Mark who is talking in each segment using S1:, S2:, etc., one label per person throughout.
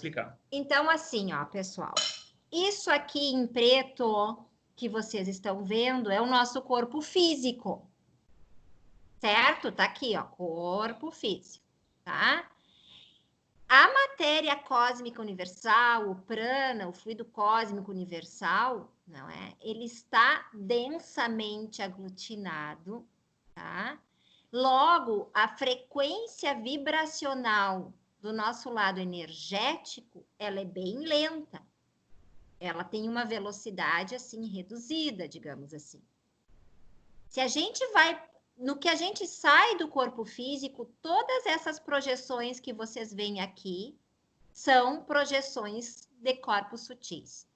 S1: explicar.
S2: Então, assim, ó, pessoal. Isso aqui em preto que vocês estão vendo é o nosso corpo físico. Certo? Tá aqui, ó, corpo físico, tá? A matéria cósmica universal, o prana, o fluido cósmico universal, não é? Ele está densamente aglutinado, tá? Logo, a frequência vibracional do nosso lado energético, ela é bem lenta. Ela tem uma velocidade assim reduzida, digamos assim. Se a gente vai no que a gente sai do corpo físico, todas essas projeções que vocês veem aqui são projeções de corpos sutis.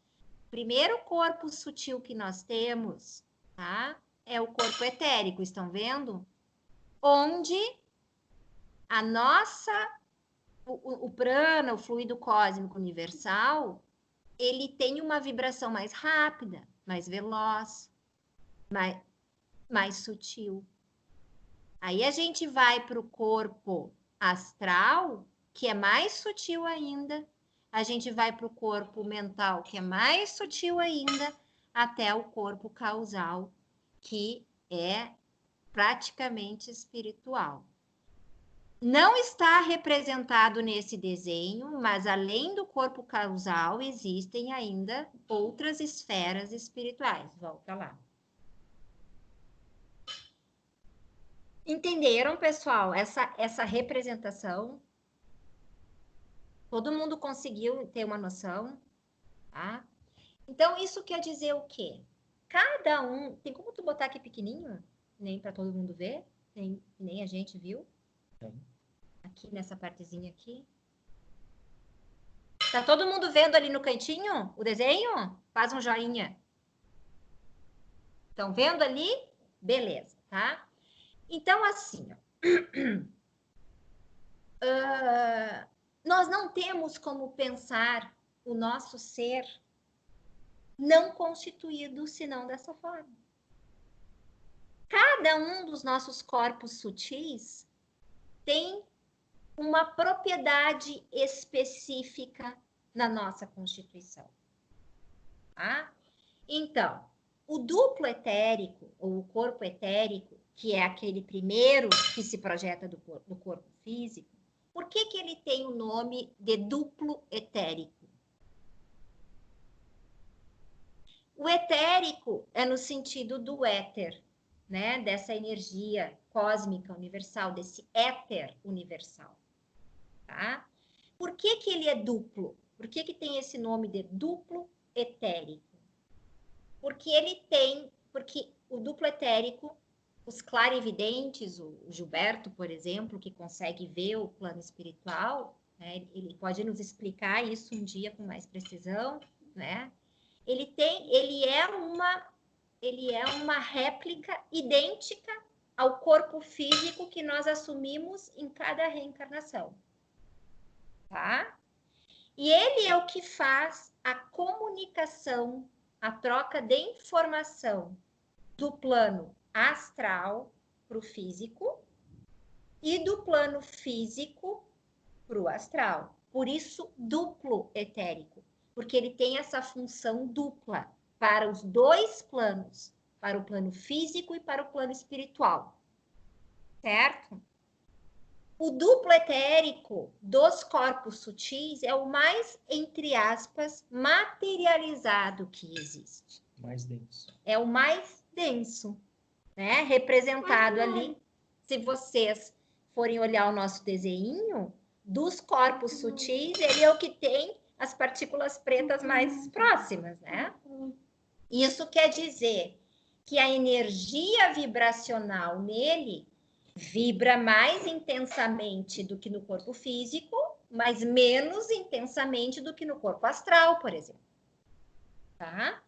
S2: O primeiro corpo sutil que nós temos, tá? É o corpo etérico, estão vendo? Onde a nossa, o prana, o fluido cósmico universal, ele tem uma vibração mais rápida, mais veloz, mais sutil. Aí a gente vai para o corpo astral, que é mais sutil ainda. A gente vai para o corpo mental, que é mais sutil ainda, até o corpo causal, que é praticamente espiritual. Não está representado nesse desenho, mas além do corpo causal, existem ainda outras esferas espirituais. Volta lá. Entenderam, pessoal, essa representação? Todo mundo conseguiu ter uma noção, tá? Então, isso quer dizer o quê? Cada um... Tem como tu botar aqui pequenininho? Nem para todo mundo ver? Nem a gente viu? Aqui, nessa partezinha aqui. Tá todo mundo vendo ali no cantinho o desenho? Faz um joinha. Estão vendo ali? Beleza, tá? Então, assim, ó. Nós não temos como pensar o nosso ser não constituído senão dessa forma. Cada um dos nossos corpos sutis tem uma propriedade específica na nossa constituição. Tá? Então, o duplo etérico, ou o corpo etérico, que é aquele primeiro que se projeta do corpo físico, por que ele tem o nome de duplo etérico? O etérico é no sentido do éter, né? Dessa energia cósmica universal, desse éter universal, tá? Por que ele é duplo? Por que tem esse nome de duplo etérico? Porque o duplo etérico, os clarividentes, o Gilberto, por exemplo, que consegue ver o plano espiritual, né? Ele pode nos explicar isso um dia com mais precisão, né? Ele é uma réplica idêntica ao corpo físico que nós assumimos em cada reencarnação, tá? E ele é o que faz a comunicação, a troca de informação do plano astral para o físico e do plano físico para o astral. Por isso, duplo etérico, porque ele tem essa função dupla para os dois planos, para o plano físico e para o plano espiritual. Certo? O duplo etérico dos corpos sutis é o mais, entre aspas, materializado que existe.
S1: Mais denso.
S2: É o mais denso, né? Representado ali. Se vocês forem olhar o nosso desenho, dos corpos sutis, ele é o que tem as partículas pretas mais próximas, né? Isso quer dizer que a energia vibracional nele vibra mais intensamente do que no corpo físico, mas menos intensamente do que no corpo astral, por exemplo. Tá?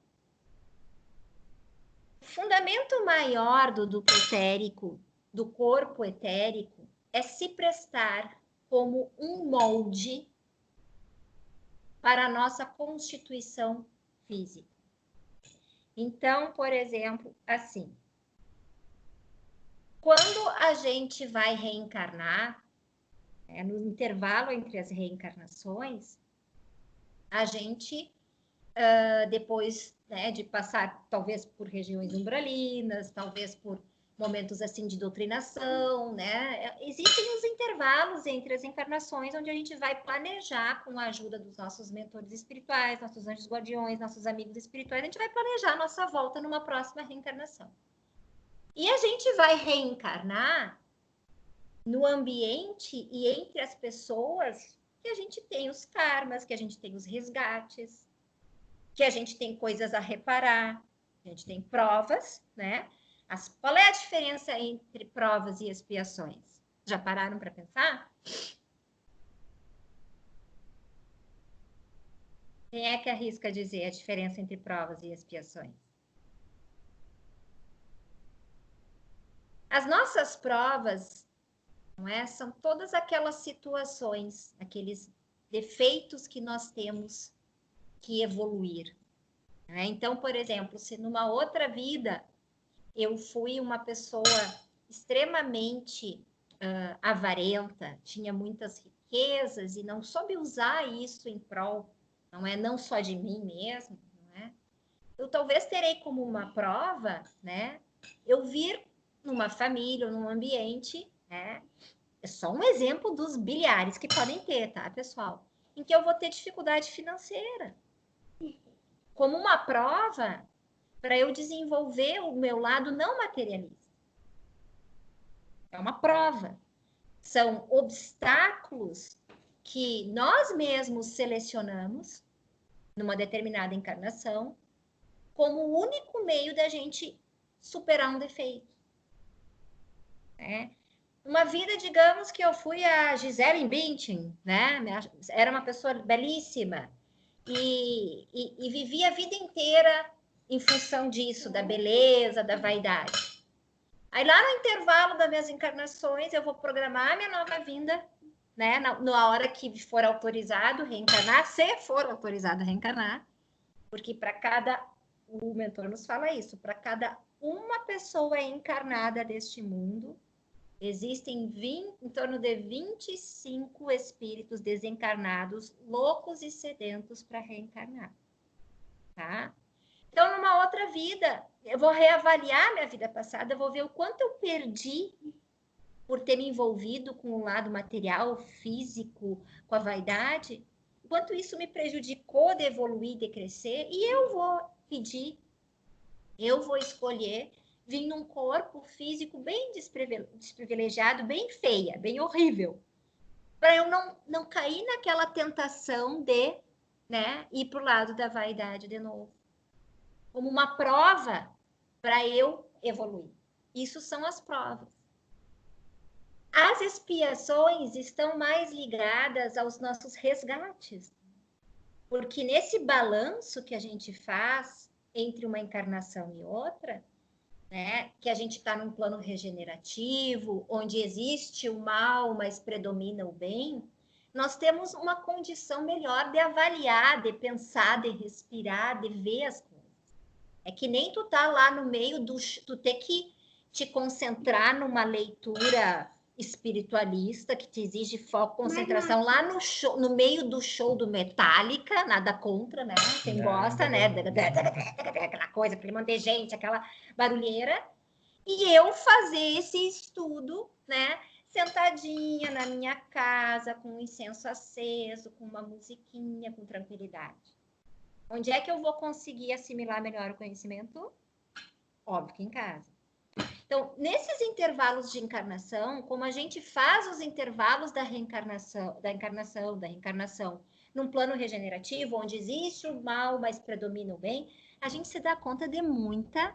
S2: O fundamento maior do duplo etérico, do corpo etérico, é se prestar como um molde para a nossa constituição física. Então, por exemplo, assim, quando a gente vai reencarnar, no intervalo entre as reencarnações, a gente, depois, né, de passar, talvez, por regiões umbralinas, talvez por momentos, assim, de doutrinação, né? Existem os intervalos entre as encarnações, onde a gente vai planejar, com a ajuda dos nossos mentores espirituais, nossos anjos guardiões, nossos amigos espirituais, a gente vai planejar a nossa volta numa próxima reencarnação. E a gente vai reencarnar no ambiente e entre as pessoas que a gente tem os karmas, que a gente tem os resgates, que a gente tem coisas a reparar, a gente tem provas, né? Qual é a diferença entre provas e expiações? Já pararam para pensar? Quem é que arrisca dizer a diferença entre provas e expiações? As nossas provas, não é? São todas aquelas situações, aqueles defeitos que nós temos que evoluir. Né? Então, por exemplo, se numa outra vida eu fui uma pessoa extremamente avarenta, tinha muitas riquezas e não soube usar isso em prol, não só de mim mesmo, não é? Eu talvez terei como uma prova, né? Eu vir numa família ou num ambiente, né? É só um exemplo dos bilhares que podem ter, tá, pessoal? Em que eu vou ter dificuldade financeira. Como uma prova para eu desenvolver o meu lado não materialista. É uma prova. São obstáculos que nós mesmos selecionamos numa determinada encarnação como o único meio da gente superar um defeito. Né? Uma vida, digamos que eu fui a Gisele Bündchen, né? Era uma pessoa belíssima e vivia a vida inteira em função disso, da beleza, da vaidade. Aí lá no intervalo das minhas encarnações, eu vou programar a minha nova vinda, né? Na hora que for autorizado reencarnar, se for autorizado reencarnar, porque para cada, o mentor nos fala isso, para cada uma pessoa encarnada deste mundo, existem em torno de 25 espíritos desencarnados, loucos e sedentos para reencarnar, tá? Então, numa outra vida, eu vou reavaliar minha vida passada, eu vou ver o quanto eu perdi por ter me envolvido com o lado material, físico, com a vaidade, quanto isso me prejudicou de evoluir, de crescer, e eu vou pedir, eu vou escolher vir num corpo físico bem desprivilegiado, bem feia, bem horrível, para eu não cair naquela tentação de, né, ir para o lado da vaidade de novo. Como uma prova para eu evoluir. Isso são as provas. As expiações estão mais ligadas aos nossos resgates, porque nesse balanço que a gente faz entre uma encarnação e outra, né, que a gente está num plano regenerativo, onde existe o mal, mas predomina o bem, nós temos uma condição melhor de avaliar, de pensar, de respirar, de ver as coisas. É que nem tu tá lá no meio do... Tu ter que te concentrar numa leitura espiritualista que te exige foco, concentração lá no show, no meio do show do Metallica, nada contra, né? Quem gosta, né? Aquela coisa, aquele monte de gente, aquela barulheira. E eu fazer esse estudo, né? Sentadinha na minha casa, com um incenso aceso, com uma musiquinha, com tranquilidade. Onde é que eu vou conseguir assimilar melhor o conhecimento? Óbvio que em casa. Então, nesses intervalos de encarnação, como a gente faz os intervalos da reencarnação, num plano regenerativo, onde existe o mal, mas predomina o bem, a gente se dá conta de muita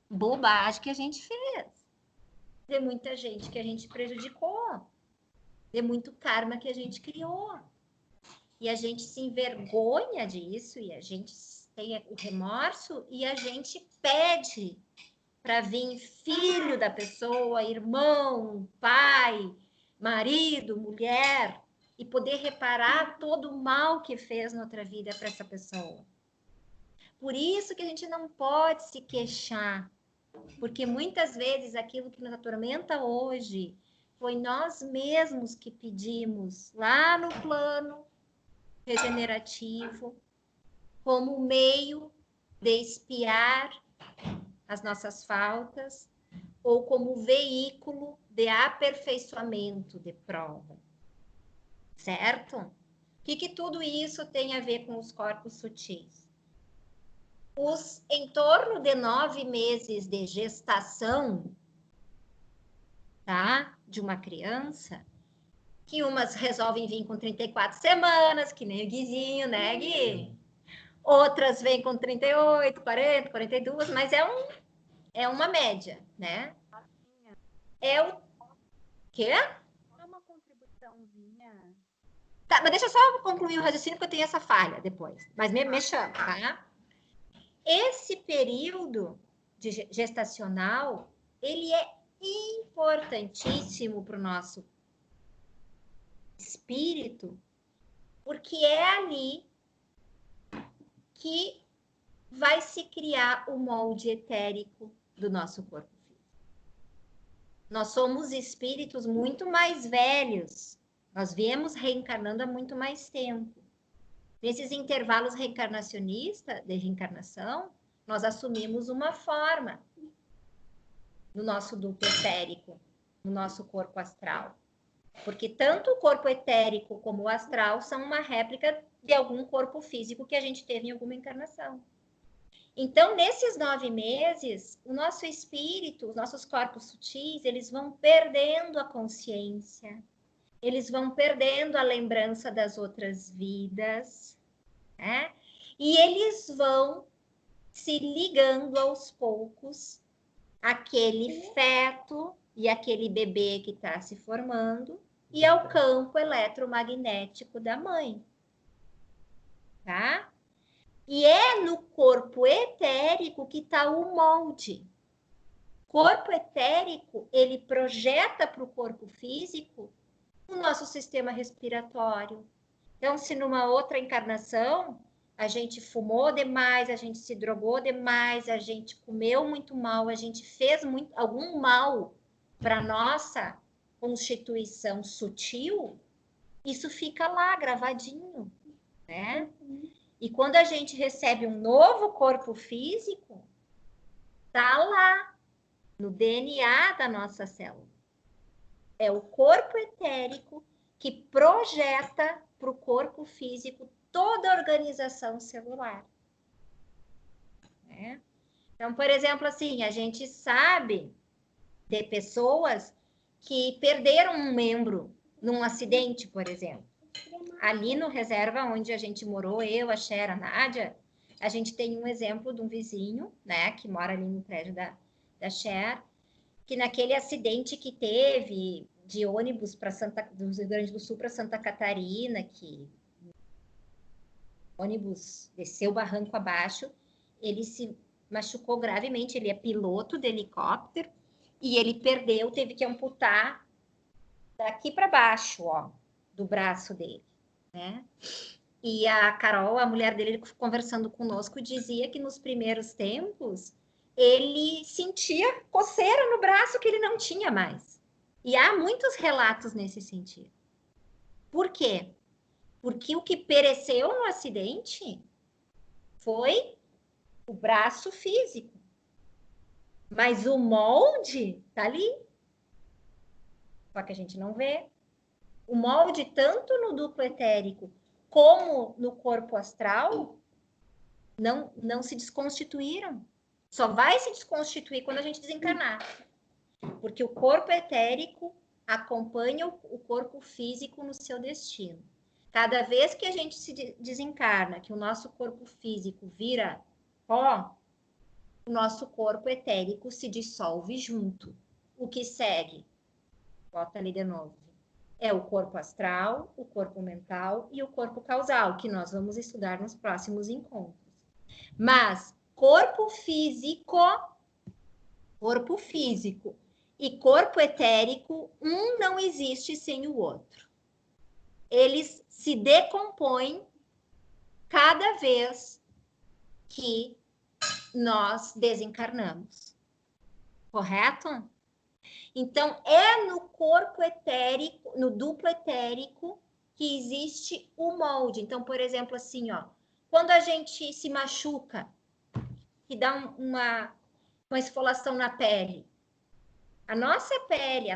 S2: bobagem que a gente fez, de muita gente que a gente prejudicou, de muito karma que a gente criou. E a gente se envergonha disso, e a gente tem o remorso, e a gente pede para vir filho da pessoa, irmão, pai, marido, mulher, e poder reparar todo o mal que fez na outra vida para essa pessoa. Por isso que a gente não pode se queixar, porque muitas vezes aquilo que nos atormenta hoje foi nós mesmos que pedimos lá no plano regenerativo, como meio de expiar as nossas faltas, ou como veículo de aperfeiçoamento de prova. Certo? O que tudo isso tem a ver com os corpos sutis? Os em torno de 9 meses de gestação, tá? De uma criança, que umas resolvem vir com 34 semanas, que nem o Guizinho, né, Gui? Outras vêm com 38, 40, 42, mas é uma média, né? É o quê?
S1: É uma contribuiçãozinha.
S2: Tá, mas deixa eu só concluir o raciocínio, porque eu tenho essa falha depois. Mas me chama, tá? Esse período gestacional, ele é importantíssimo para o nosso espírito, porque é ali que vai se criar o molde etérico do nosso corpo físico. Nós somos espíritos muito mais velhos. Nós viemos reencarnando há muito mais tempo. Nesses intervalos reencarnacionistas, de reencarnação, nós assumimos uma forma no nosso duplo etérico, no nosso corpo astral. Porque tanto o corpo etérico como o astral são uma réplica de algum corpo físico que a gente teve em alguma encarnação. Então, nesses 9 meses, o nosso espírito, os nossos corpos sutis, eles vão perdendo a consciência, eles vão perdendo a lembrança das outras vidas, né? E eles vão se ligando aos poucos àquele feto e aquele bebê que está se formando e ao campo eletromagnético da mãe, tá? E é no corpo etérico que está o molde. Corpo etérico, ele projeta para o corpo físico o nosso sistema respiratório. Então, se numa outra encarnação a gente fumou demais, a gente se drogou demais, a gente comeu muito mal, a gente fez algum mal para nossa constituição sutil, isso fica lá gravadinho, né? E quando a gente recebe um novo corpo físico, tá lá no DNA da nossa célula. É o corpo etérico que projeta para o corpo físico toda a organização celular. Né? Então, por exemplo, assim, a gente sabe de pessoas que perderam um membro num acidente, por exemplo. Ali no reserva onde a gente morou, eu, a Cher, a Nádia, a gente tem um exemplo de um vizinho, né, que mora ali no prédio da Cher, que naquele acidente que teve de ônibus do Rio Grande do Sul para Santa Catarina, que o ônibus desceu o barranco abaixo, ele se machucou gravemente, ele é piloto de helicóptero, e ele perdeu, teve que amputar daqui para baixo, ó, do braço dele, né? E a Carol, a mulher dele, conversando conosco, dizia que nos primeiros tempos ele sentia coceira no braço que ele não tinha mais. E há muitos relatos nesse sentido. Por quê? Porque o que pereceu no acidente foi o braço físico. Mas o molde tá ali. Só que a gente não vê. O molde, tanto no duplo etérico como no corpo astral, não se desconstituíram. Só vai se desconstituir quando a gente desencarnar. Porque o corpo etérico acompanha o corpo físico no seu destino. Cada vez que a gente se desencarna, que o nosso corpo físico vira pó, o nosso corpo etérico se dissolve junto. O que segue? Bota ali de novo. É o corpo astral, o corpo mental e o corpo causal, que nós vamos estudar nos próximos encontros. Mas corpo físico e corpo etérico, um não existe sem o outro. Eles se decompõem cada vez que nós desencarnamos. Correto? Então, é no corpo etérico, no duplo etérico, que existe o molde. Então, por exemplo, assim, ó, quando a gente se machuca, que dá uma esfoliação na pele, a nossa pele,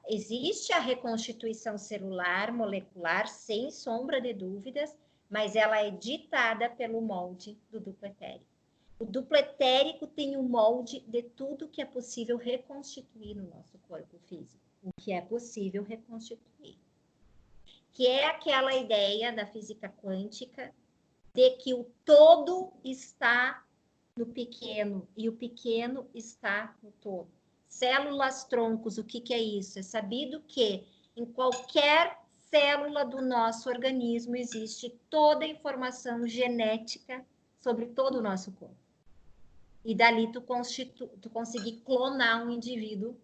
S2: existe a reconstituição celular, molecular, sem sombra de dúvidas, mas ela é ditada pelo molde do duplo etérico. O duplo etérico tem o molde de tudo que é possível reconstituir no nosso corpo físico, o que é possível reconstituir. Que é aquela ideia da física quântica de que o todo está no pequeno e o pequeno está no todo. Células troncos, o que é isso? É sabido que em qualquer célula do nosso organismo existe toda a informação genética sobre todo o nosso corpo. E dali tu conseguir clonar um indivíduo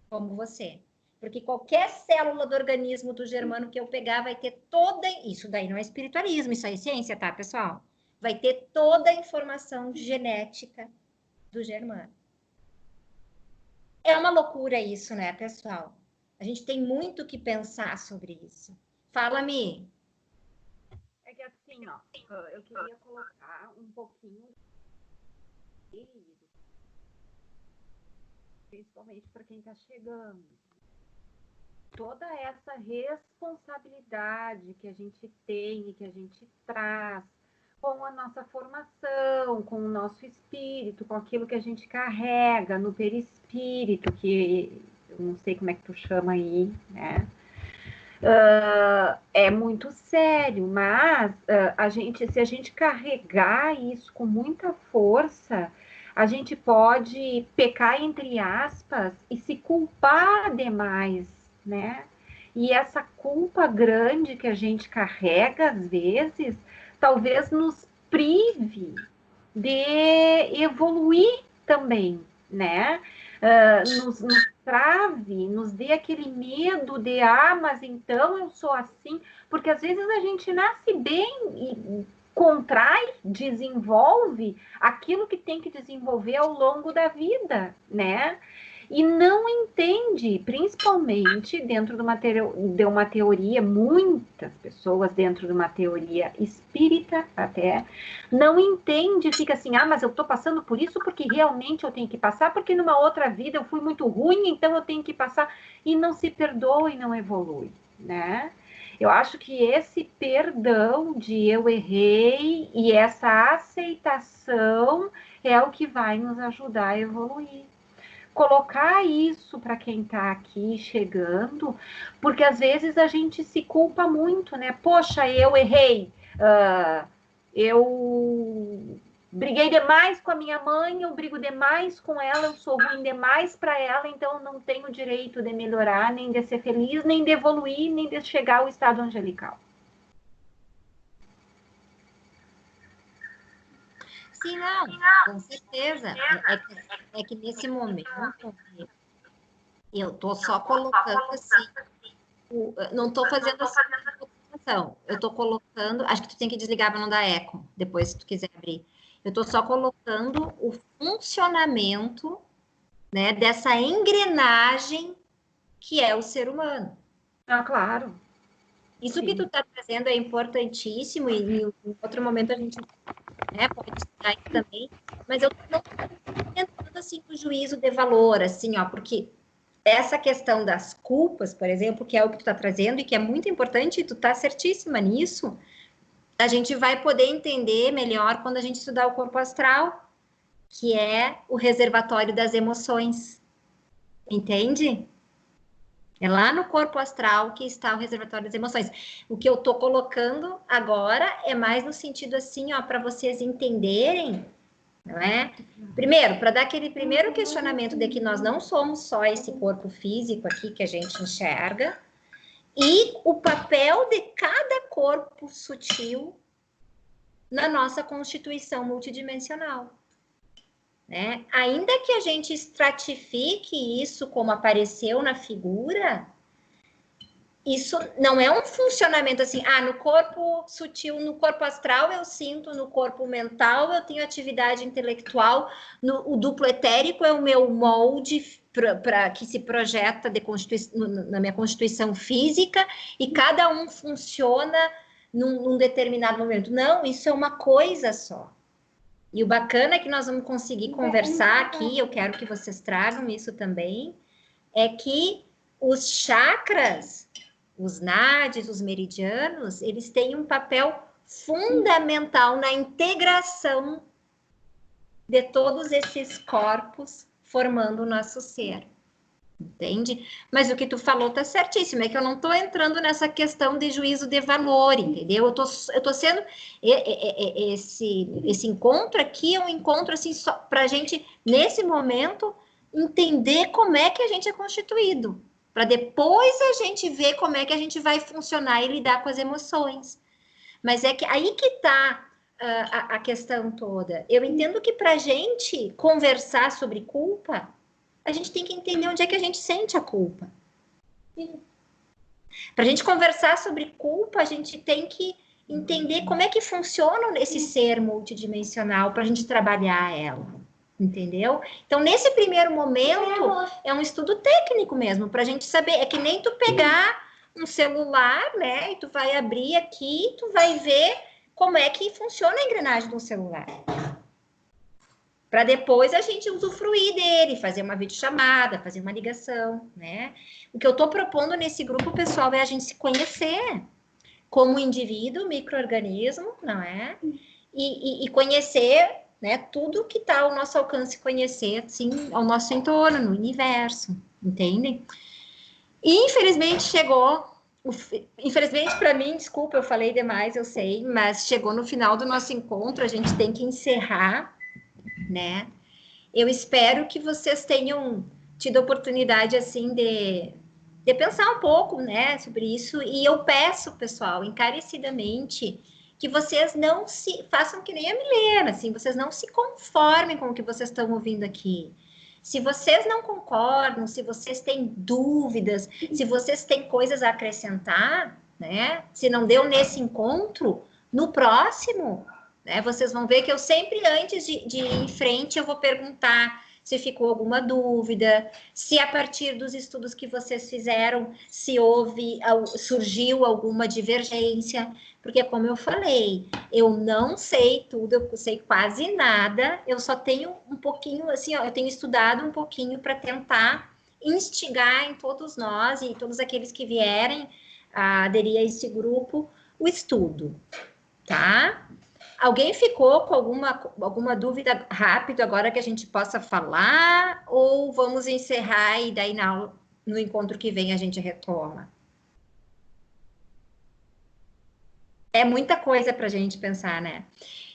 S2: como você. Porque qualquer célula do organismo do Germano que eu pegar vai ter toda... Isso daí não é espiritualismo, isso aí é ciência, tá, pessoal? Vai ter toda a informação genética do Germano. É uma loucura isso, né, pessoal? A gente tem muito que pensar sobre isso. Fala-me.
S1: É que assim, ó, eu queria colocar um pouquinho principalmente para quem está chegando. Toda essa responsabilidade que a gente tem e que a gente traz com a nossa formação, com o nosso espírito, com aquilo que a gente carrega no perispírito, que eu não sei como é que tu chama aí, né? É muito sério, mas se a gente carregar isso com muita força, a gente pode pecar, entre aspas, e se culpar demais, né? E essa culpa grande que a gente carrega, às vezes, talvez nos prive de evoluir também, né? Nos trave, nos dê aquele medo de, mas então eu sou assim, porque às vezes a gente nasce bem e contrai, desenvolve aquilo que tem que desenvolver ao longo da vida, né? E não entende, principalmente dentro de uma teoria, muitas pessoas dentro de uma teoria espírita até, não entende, fica assim, mas eu estou passando por isso porque realmente eu tenho que passar, porque numa outra vida eu fui muito ruim, então eu tenho que passar, e não se perdoa e não evolui, né? Eu acho que esse perdão de eu errei e essa aceitação é o que vai nos ajudar a evoluir. Colocar isso para quem está aqui chegando, porque às vezes a gente se culpa muito, né? Poxa, eu errei, eu briguei demais com a minha mãe, eu brigo demais com ela, eu sou ruim demais para ela, então eu não tenho direito de melhorar, nem de ser feliz, nem de evoluir, nem de chegar ao estado angelical.
S2: Sim, não, com certeza. É que nesse momento eu estou só colocando assim, não estou fazendo assim, eu estou colocando, acho que tu tem que desligar para não dar eco, depois se tu quiser abrir. Eu estou só colocando o funcionamento, né, dessa engrenagem que é o ser humano.
S1: Claro.
S2: Isso Sim. Que tu está trazendo é importantíssimo e em outro momento a gente pode estudar isso também, mas eu não estou tentando assim o juízo de valor, assim, porque essa questão das culpas, por exemplo, que é o que tu está trazendo e que é muito importante, e tu está certíssima nisso, a gente vai poder entender melhor quando a gente estudar o corpo astral, que é o reservatório das emoções, entende? É lá no corpo astral que está o reservatório das emoções. O que eu estou colocando agora é mais no sentido assim, para vocês entenderem, não é? Primeiro, para dar aquele primeiro questionamento de que nós não somos só esse corpo físico aqui que a gente enxerga, e o papel de cada corpo sutil na nossa constituição multidimensional. Né? Ainda que a gente estratifique isso como apareceu na figura, isso não é um funcionamento assim, no corpo sutil, no corpo astral eu sinto, no corpo mental eu tenho atividade intelectual, o duplo etérico é o meu molde para que se projeta na minha constituição física, e cada um funciona num determinado momento. Não, isso é uma coisa só. E o bacana é que nós vamos conseguir conversar aqui, eu quero que vocês tragam isso também, é que os chakras, os nadis, os meridianos, eles têm um papel fundamental na integração de todos esses corpos formando o nosso ser. Entende? Mas o que tu falou tá certíssimo, é que eu não tô entrando nessa questão de juízo de valor, entendeu? Eu tô sendo... Esse encontro aqui é um encontro, assim, só pra gente, nesse momento, entender como é que a gente é constituído, para depois a gente ver como é que a gente vai funcionar e lidar com as emoções. Mas é que aí que tá a questão toda. Eu entendo que pra gente conversar sobre culpa, a gente tem que entender onde é que a gente sente a culpa. Para a gente conversar sobre culpa, a gente tem que entender como é que funciona esse ser multidimensional para a gente trabalhar ela. Entendeu? Então, nesse primeiro momento, é um estudo técnico mesmo, para a gente saber. É que nem tu pegar um celular, né? E tu vai abrir aqui, tu vai ver como é que funciona a engrenagem do celular. Para depois a gente usufruir dele, fazer uma videochamada, fazer uma ligação, né? O que eu estou propondo nesse grupo, pessoal, é a gente se conhecer como indivíduo, micro-organismo, não é? E conhecer, né, tudo que está ao nosso alcance conhecer, assim, ao nosso entorno, no universo, entendem? E infelizmente chegou, infelizmente para mim, desculpa, eu falei demais, eu sei, mas chegou no final do nosso encontro, a gente tem que encerrar, né? Eu espero que vocês tenham tido a oportunidade, assim, de pensar um pouco, né, sobre isso. E eu peço, pessoal, encarecidamente, que vocês não se façam que nem a Milena, assim, vocês não se conformem com o que vocês estão ouvindo aqui. Se vocês não concordam, se vocês têm dúvidas, se vocês têm coisas a acrescentar, né, se não deu nesse encontro, no próximo, né, vocês vão ver que eu sempre, antes de ir em frente, eu vou perguntar se ficou alguma dúvida, se a partir dos estudos que vocês fizeram, se surgiu alguma divergência, porque como eu falei, eu não sei tudo, eu sei quase nada, eu só tenho um pouquinho, assim, ó, eu tenho estudado um pouquinho para tentar instigar em todos nós e todos aqueles que vierem a aderir a esse grupo, o estudo, tá? Alguém ficou com alguma dúvida rápido agora que a gente possa falar? Ou vamos encerrar e daí no encontro que vem a gente retoma? É muita coisa para a gente pensar, né?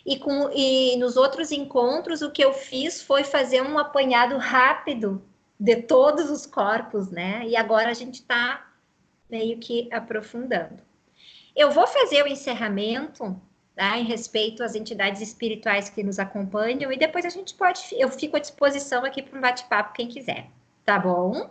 S2: E nos outros encontros, o que eu fiz foi fazer um apanhado rápido de todos os corpos, né? E agora a gente está meio que aprofundando. Eu vou fazer o encerramento, tá, em respeito às entidades espirituais que nos acompanham, e depois a gente eu fico à disposição aqui para um bate-papo, quem quiser, tá bom?